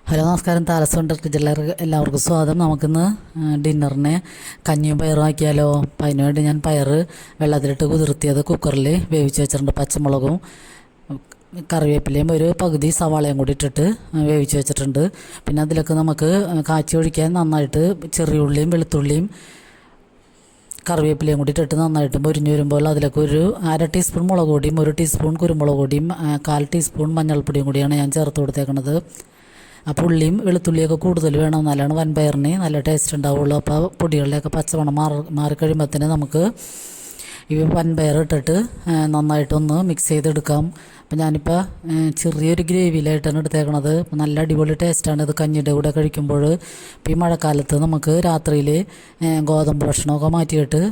Hello നമസ്കാരം. താലസോണ്ടർ കിച്ചണിലേക്ക് എല്ലാവർക്കും സ്വാഗതം. നമുക്കിന്ന് ഡിന്നറിന് കഞ്ഞിയും പയറും ആക്കിയാലോ. അപ്പം അതിനുവേണ്ടി ഞാൻ പയർ വെള്ളത്തിലിട്ട് കുതിർത്തിയത് കുക്കറിൽ വേവിച്ച് വെച്ചിട്ടുണ്ട്. പച്ചമുളകും കറിവേപ്പിലയും ഒരു പകുതി സവാളയും കൂടി ഇട്ടിട്ട് വേവിച്ച് വെച്ചിട്ടുണ്ട്. പിന്നെ അതിലേക്ക് നമുക്ക് കാച്ചി ഒഴിക്കാൻ നന്നായിട്ട് ചെറിയ ഉള്ളിയും വെളുത്തുള്ളിയും കറിവേപ്പിലയും കൂടി ഇട്ടിട്ട് നന്നായിട്ട് മുരിഞ്ഞ് വരുമ്പോൾ അതിലേക്ക് ഒരു 1/2 ടീസ്പൂൺ മുളക് പൊടിയും 1 ടീസ്പൂൺ കുരുമുളക് പൊടിയും 1/4 ടീസ്പൂൺ മഞ്ഞൾപ്പൊടിയും കൂടിയാണ് ഞാൻ ചേർത്ത് കൊടുത്തേക്കുന്നത്. അപ്പോൾ ഉള്ളിയും വെളുത്തുള്ളിയൊക്കെ കൂടുതൽ വേണം, എന്നാലാണ് വൻപയറിന് നല്ല ടേസ്റ്റ് ഉണ്ടാവുള്ളൂ. അപ്പോൾ പൊടികളിലൊക്കെ പച്ചമണം മാറിക്കഴിയുമ്പോഴത്തേന് നമുക്ക് ഈ വൻപയർ ഇട്ടിട്ട് നന്നായിട്ടൊന്ന് മിക്സ് ചെയ്തെടുക്കാം. അപ്പോൾ ഞാനിപ്പോൾ ചെറിയൊരു ഗ്രേവിയിലായിട്ടാണ് എടുത്തേക്കണത്. നല്ല അടിപൊളി ടേസ്റ്റാണ് ഇത് കഞ്ഞിയുടെ കൂടെ കഴിക്കുമ്പോൾ. ഇപ്പോൾ ഈ മഴക്കാലത്ത് നമുക്ക് രാത്രിയിൽ ഗോതമ്പ് ഭക്ഷണമൊക്കെ മാറ്റിയിട്ട്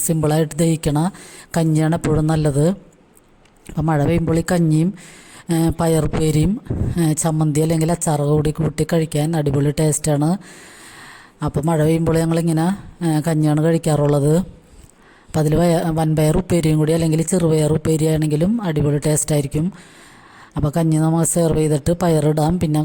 സിമ്പിളായിട്ട് ദഹിക്കണ കഞ്ഞിയാണ് എപ്പോഴും നല്ലത്. അപ്പോൾ മഴ പെയ്യുമ്പോൾ ഈ കഞ്ഞിയും പയറുപ്പേരിയും ചമ്മന്തി അല്ലെങ്കിൽ അച്ചാറ് കൂടി കൂട്ടി കഴിക്കാൻ അടിപൊളി ടേസ്റ്റാണ്. അപ്പോൾ മഴ പെയ്യുമ്പോൾ ഞങ്ങളിങ്ങനെ കഞ്ഞിയാണ് കഴിക്കാറുള്ളത്. അപ്പോൾ അതിൽ വൻപയർ ഉപ്പേരിയും കൂടി അല്ലെങ്കിൽ ചെറുപയർ ഉപ്പേരി ആണെങ്കിലും അടിപൊളി ടേസ്റ്റായിരിക്കും. അപ്പോൾ കഞ്ഞി നമ്മൾ സെർവ് ചെയ്തിട്ട് പയറിടാം. പിന്നെ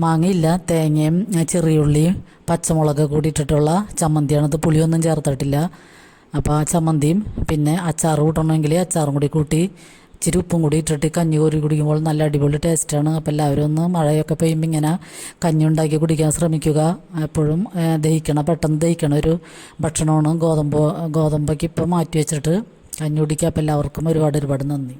മാങ്ങയില്ല, തേങ്ങയും ചെറിയുള്ളിയും പച്ചമുളക് കൂടി ഇട്ടിട്ടുള്ള ചമ്മന്തിയാണിത്. പുളിയൊന്നും ചേർത്തിട്ടില്ല. അപ്പോൾ ആ ചമ്മന്തിയും പിന്നെ അച്ചാർ കൂട്ടണമെങ്കിൽ അച്ചാറും കൂടി കൂട്ടി ഇച്ചിരി ഉപ്പും കൂടി ഇട്ടിട്ട് കഞ്ഞി കോരി കുടിക്കുമ്പോൾ നല്ല അടിപൊളി ടേസ്റ്റാണ്. അപ്പോൾ എല്ലാവരും ഒന്ന് മഴയൊക്കെ പെയ്യുമ്പോൾ ഇങ്ങനെ കഞ്ഞി ഉണ്ടാക്കി കുടിക്കാൻ ശ്രമിക്കുക. എപ്പോഴും പെട്ടെന്ന് ദഹിക്കണ ഒരു ഭക്ഷണമാണ് ഗോതമ്പൊക്കെ ഇപ്പോൾ മാറ്റി വെച്ചിട്ട് കഞ്ഞി കുടിക്കുക. അപ്പോൾ എല്ലാവർക്കും ഒരുപാട് നന്ദി.